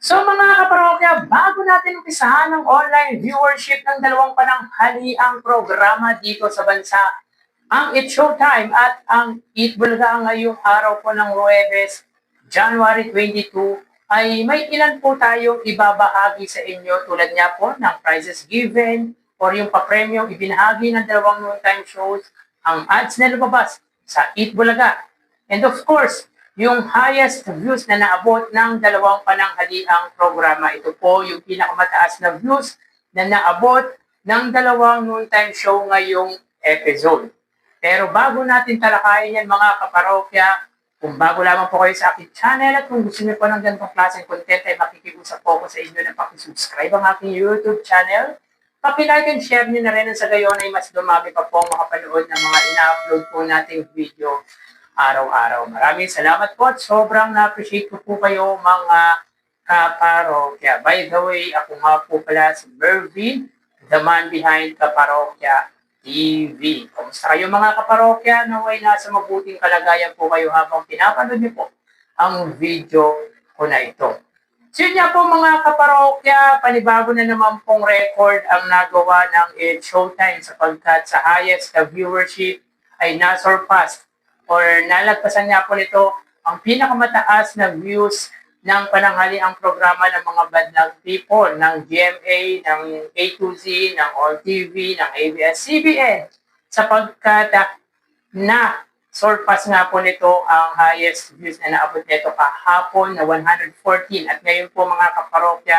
So mga kaparokya, bago natin umpisahan ang online viewership ng dalawang pananghaliang programa dito sa bansa, ang It's Showtime at ang Eat Bulaga ngayong araw po ng Huwebes, January 22, ay may ilan po tayong ibabahagi sa inyo tulad niya po ng prizes given or yung papremyong ibinahagi ng dalawang noontime shows, ang ads na lumabas sa Eat Bulaga. And of course, yung highest views na naabot ng dalawang pananghaliang programa. Ito po yung pinakamataas na views na naabot ng dalawang noontime show ngayong episode. Pero bago natin talakayin yan mga kaparokya, kung bago lamang po kayo sa aking channel at kung gusto niyo po ng ganitong klaseng content ay makikiusap po ako sa inyo na pakisubscribe ang aking YouTube channel. Paki-like and share niyo na rin sa gayon ay mas dumami pa po makapanood ng mga ina-upload po nating video araw-araw. Maraming salamat po at sobrang na-appreciate ko po kayo mga kaparokya. By the way, ako nga po pala si Mervin, the man behind Kaparokya TV. Kumusta kayo mga kaparokya? Naway nasa mabuting kalagayan po kayo habang pinapanood niyo po ang video ko na ito. So yun nga po mga kaparokya, panibago na naman pong record ang nagawa ng It's Showtime sapagkat sa highest na viewership ay nasurpass or nalagpasan niya po nito ang pinakamataas na views ng pananghaliang programa ng mga Badlang People, ng GMA, ng A to Z, ng All TV, ng ABS-CBN, sapagkat na surpass nga po nito ang highest views na naabot nito kahapon na 114. At ngayon po mga kaparokya,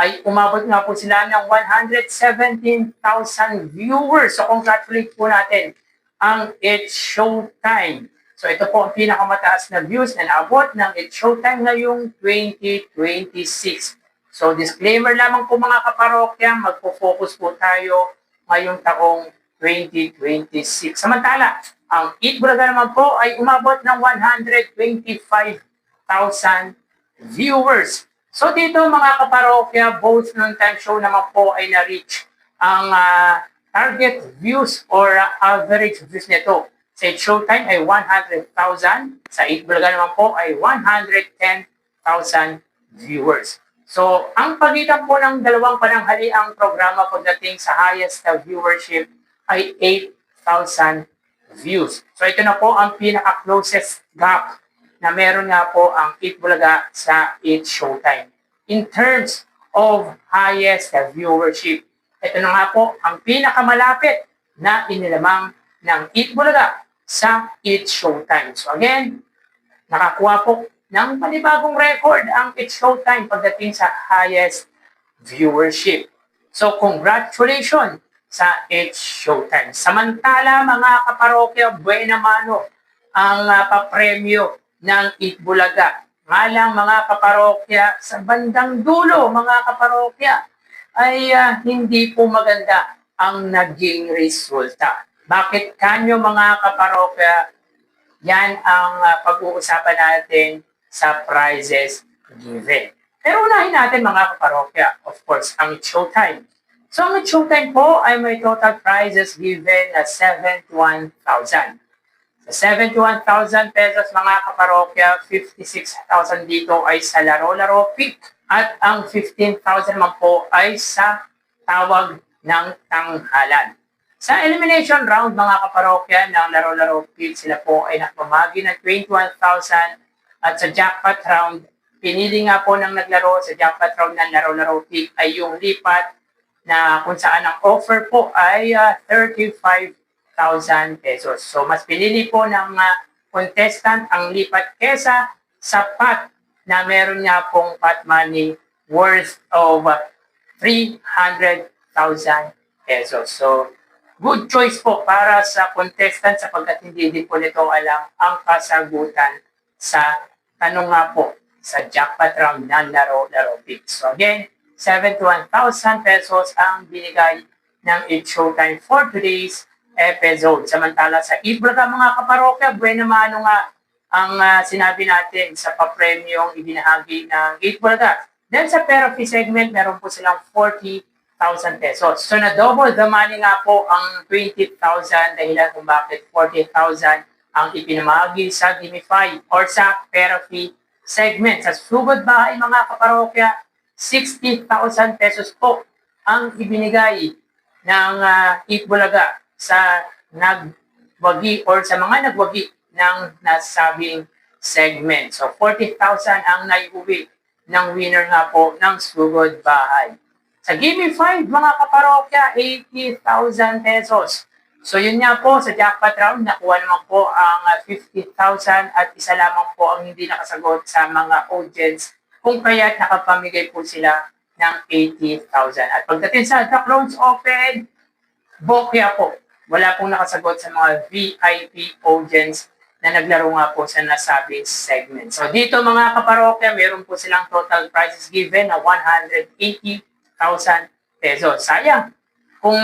ay umabot nga po sila ng 117,000 viewers. So congratulate po natin ang It's Showtime. So ito po ang pinakamataas na views na naabot ng It's Showtime ngayong 2026. So disclaimer lamang po mga kaparokya, magpo-focus po tayo ngayong taong 2026. Samantala, ang Eat Bulaga naman po ay umabot ng 125,000 viewers. So dito mga kaparokya, both ng time show naman po ay na-reach ang target views or average views nito. Sa It's Showtime ay 100,000. Sa Eat Bulaga naman po ay 110,000 viewers. So, ang pagitan po ng dalawang pananghaliang programa pagdating sa highest na viewership ay 8,000 views. So, ito na po ang pinaka-closest gap na meron nga po ang Eat Bulaga sa It's Showtime. In terms of highest na viewership, ito na nga po ang pinakamalapit na inilamang ng Eat Bulaga sa It's Showtime. So again, nakakuha po ng panibagong record ang It's Showtime pagdating sa highest viewership. So congratulations sa It's Showtime. Samantala mga kaparokya, buena mano ang papremyo ng Eat Bulaga. Nga lang mga kaparokya, sa bandang dulo mga kaparokya, ay hindi po maganda ang naging resulta. Bakit kanyo mga kaparokya? Yan ang pag-uusapan natin sa prizes given. Pero unahin natin mga kaparokya, of course, ang It's Showtime. So ang It's Showtime po ay may total prizes given na 71,000. Sa 71,000 pesos mga kaparokya, 56,000 dito ay sa laro-laro pick. At ang 15,000 naman po ay sa tawag ng tanghalan. Sa elimination round mga kaparokya ng laro-laro pick, sila po ay nakapamagi ng 21,000 at sa jackpot round, pinili nga po ng naglaro sa jackpot round ng laro-laro pick ay yung lipat na kung saan ang offer po ay 35,000 pesos. So mas pinili po ng contestant ang lipat kesa sa pot na meron niya pong pot money worth of 300,000 pesos. So, good choice po para sa contestant sapagkat hindi din po nito alam ang kasagutan sa tanong nga po sa jackpot round ng laro-laro pick. So again, 71,000 pesos ang binigay ng It's Showtime for today's episode. Samantala sa Eat Bulaga mga kaparokya, buena mano nga ang sinabi natin sa papremyong ibinahagi ng Eat Bulaga. Then sa Pera Fee segment, meron po silang 40,000 pesos. So na-double the money nga po ang 20,000 dahilan kung bakit 40,000 ang ipinamahagi sa Gimmify or sa Pera Fee segment. Sa sugod bahay mga kaparokya, 60,000 pesos po ang ibinigay ng Itbulaga sa nagwagi or sa mga nagwagi ng nasabing segment. So 40,000 ang naiuwi ng winner nga po ng sugod bahay. Sa Gimme 5 mga kaparokya, 80,000 pesos. So yun nga po, sa jackpot round, nakuha naman po ang 50,000 at isa lamang po ang hindi nakasagot sa mga audience kung kaya't nakapamigay po sila ng 80,000. At pagdating sa The Close Open, bokya po. Wala pong nakasagot sa mga VIP audience na naglaro nga po sa nasabing segment. So dito mga kaparokya, meron po silang total prizes given na 180,000 pesos. Sayang, kung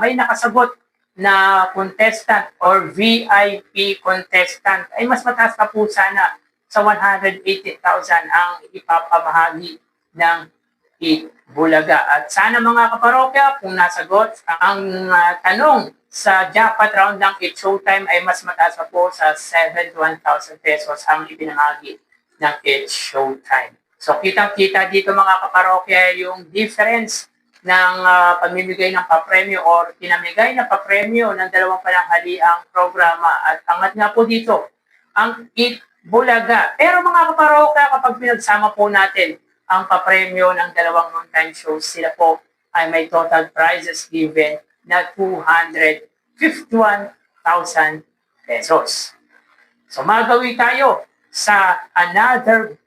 may nakasagot na contestant or VIP contestant, ay mas mataas pa po sana sa 180,000 ang ipapamahagi ng Itbulaga. At sana mga kaparokya, kung nasagot ang tanong sa jackpot round ng It's Showtime ay mas mataas pa po sa 71,000 pesos ang ipinamahagi ng It's Showtime. So kitang-kita dito mga kaparokya yung difference ng pamimigay ng papremyo or pinamigay na papremyo ng dalawang pananghaliang programa. At angat nga po dito ang Itbulaga. Pero mga kaparokya, kapag pinagsama po natin ang papremyo ng dalawang noontime shows, sila po ay may total prizes given na 251,000 pesos. So magawi tayo sa another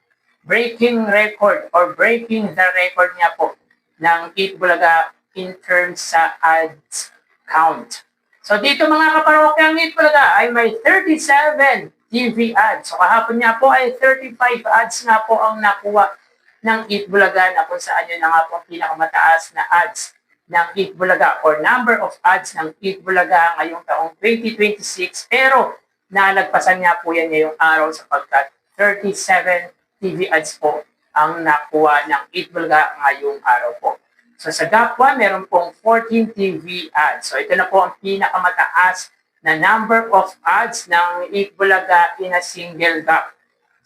breaking record or breaking the record niya po ng Itbulaga in terms sa ads count. So dito mga kaparokya, ang Itbulaga ay may 37 TV ads. So kahapon niya po ay 35 ads nga po ang nakuha ng Itbulaga na kung saan yun na nga po ang pinakamataas na ads ng Itbulaga or number of ads ng Itbulaga ngayong taong 2026. Pero nalagpasan nga po yan ngayong araw sapagkat 37 TV ads po ang nakuha ng Itbulaga ngayong araw po. So sa GAP 1, meron pong 14 TV ads. So ito na po ang pinakamataas na number of ads ng Itbulaga in a single GAP.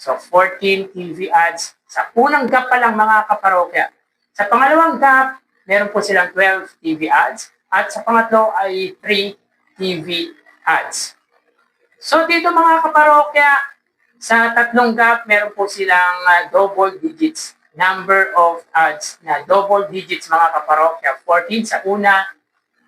So 14 TV ads sa unang GAP pa lang mga kaparokya. Sa pangalawang GAP, meron po silang 12 TV ads at sa pangatlo ay 3 TV ads. So dito mga kaparokya, sa tatlong GAP, meron po silang double digits number of ads na double digits mga kaparokya. 14 sa una,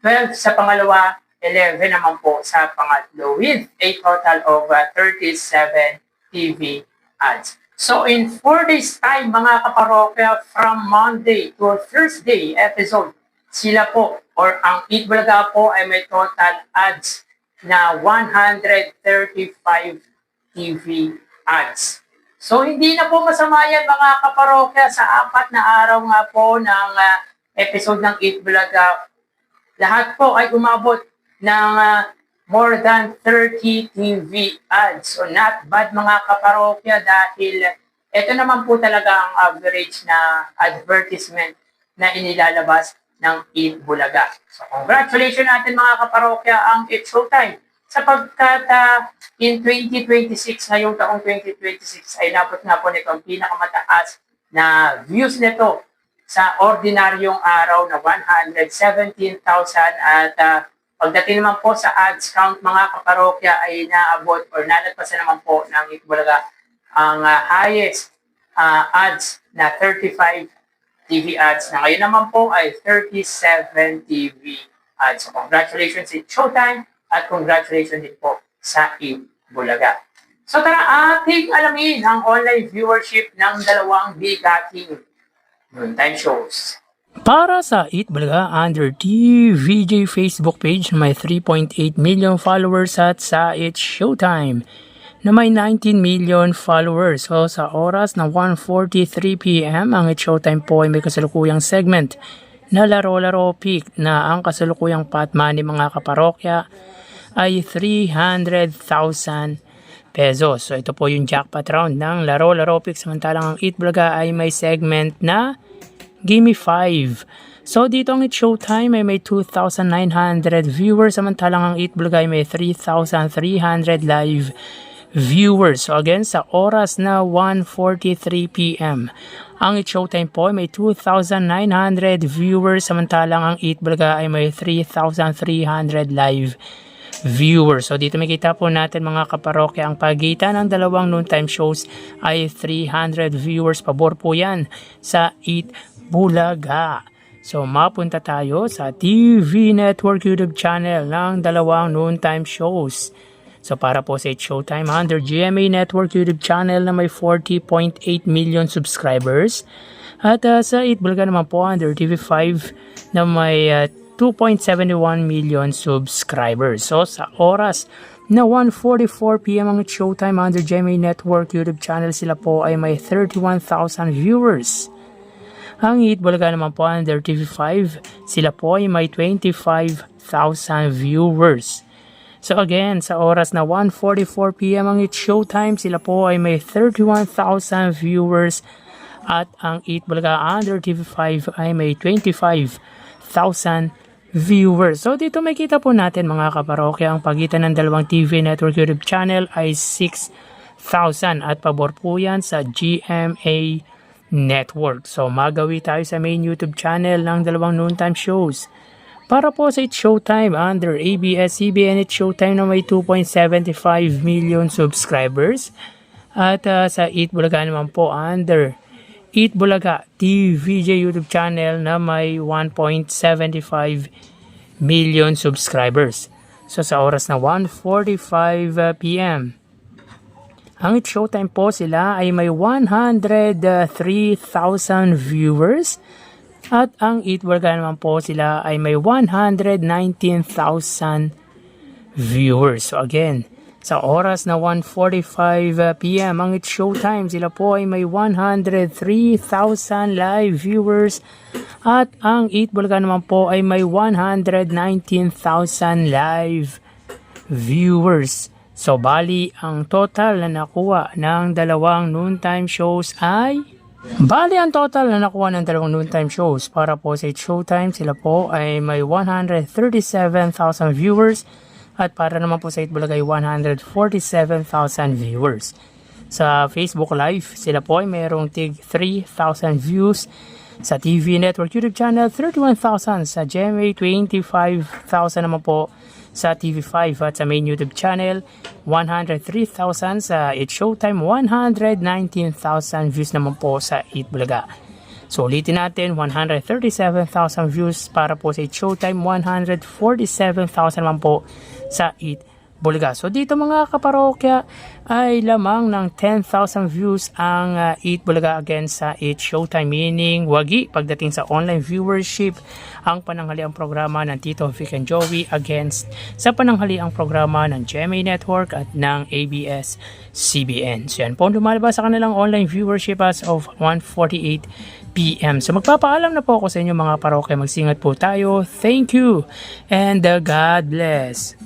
12 sa pangalawa, 11 naman po sa pangatlo with a total of 37 TV ads. So in 4 days time mga kaparokya, from Monday to Thursday episode, sila po or ang Itbulaga po ay may total ads na 135 TV ads. So hindi na po masama yan mga kaparokya sa 4 na araw nga po ng episode ng Itbulaga. Lahat po ay umabot ng more than 30 TV ads. So not bad mga kaparokya dahil ito naman po talaga ang average na advertisement na inilalabas ng Itbulaga. So congratulations natin mga kaparokya ang It's Showtime sapagkat in 2026, ngayong taong 2026 ay napot nga po nito ang pinakamataas na views nito sa ordinaryong araw na 117,000 at pagdating naman po sa ads count mga kaparokya ay naabot or nalagpasan naman po ng Itbulaga ang highest ads na 35 TV ads na ngayon naman po ay 37 TV ads. So congratulations It's Showtime at congratulations din po sa Itbulaga. So tara ating alamin ang online viewership ng dalawang bigating noontime shows. Para sa Itbulaga under TVJ Facebook page na may 3.8 million followers at sa It's Showtime na may 19 million followers. So sa oras na 1:43 PM ang It's Showtime po ay may kasalukuyang segment na Laro-Laro Pick na ang kasalukuyang pot money mga kaparokya ay 300,000 pesos. So ito po yung jackpot round ng Laro-Laro Pick samantalang ang Itbulaga ay may segment na Gimme 5. So dito ang It's Showtime ay may 2,900 viewers samantalang ang Itbulaga ay may 3,300 live viewers. So again, sa oras na 1:43 p.m. Ang It's Showtime po ay may 2,900 viewers, samantalang ang Eat Bulaga ay may 3,300 live viewers. So dito makita po natin mga kaparokya, ang pagitan ng dalawang noontime shows ay 300 viewers. Pabor po yan sa Eat Bulaga. So mapunta tayo sa TV Network YouTube channel ng dalawang noontime shows. So para po sa It's Showtime, under GMA Network YouTube channel na may 40.8 million subscribers. At sa Eat Bulaga naman po under TV5 na may 2.71 million subscribers. So sa oras na 1:44 p.m. ang It's Showtime under GMA Network YouTube channel, sila po ay may 31,000 viewers. Ang Eat Bulaga naman po under TV5, sila po ay may 25,000 viewers. So again, sa oras na 1:44 p.m. ang It's Showtime, sila po ay may 31,000 viewers. At ang Eat Bulaga under TV5 ay may 25,000 viewers. So dito makita po natin mga kaparokya, ang pagitan ng dalawang TV Network YouTube channel ay 6,000 at pabor po yan sa GMA Network. So magawi tayo sa main YouTube channel ng dalawang noontime shows. Para po sa It's Showtime under ABS-CBN It's Showtime na may 2.75 million subscribers. At sa Eat Bulaga naman po under Eat Bulaga TVJ YouTube channel na may 1.75 million subscribers. So sa oras na 1:45 p.m. ang It's Showtime po, sila ay may 103,000 viewers. At ang Eat Bulaga naman po, sila ay may 119,000 viewers. So again, sa oras na 1:45 p.m. ang It's Showtime, sila po ay may 103,000 live viewers. At ang Eat Bulaga naman po ay may 119,000 live viewers. So bali, ang total na nakuha ng dalawang noontime shows ay... ang total na nakuha ng dalawang noontime shows para po sa It's Showtime, sila po ay may 137,000 viewers. At para naman po sa Eat Bulaga ay 147,000 viewers. Sa Facebook Live, sila po ay mayroong tig 3,000 views. Sa TV Network YouTube channel, 31,000. Sa GMA, 25,000 naman po sa TV5. At sa main YouTube channel, 103,000. Sa It's Showtime, 119,000 views naman po sa Eat Bulaga. So ulitin natin, 137,000 views para po sa It's Showtime, 147,000 naman po sa Eat Bulaga. So dito mga kaparokya ay lamang ng 10,000 views ang Eat Bulaga against sa It's Showtime, meaning wagi pagdating sa online viewership ang pananghaliang programa ng Tito Vic and Joey against sa pananghaliang programa ng GMA Network at ng ABS-CBN. So yan po lumalabas sa kanilang online viewership as of 1:48 p.m. So magpapaalam na po ako sa inyo mga parokya. Magsingat po tayo. Thank you and God bless.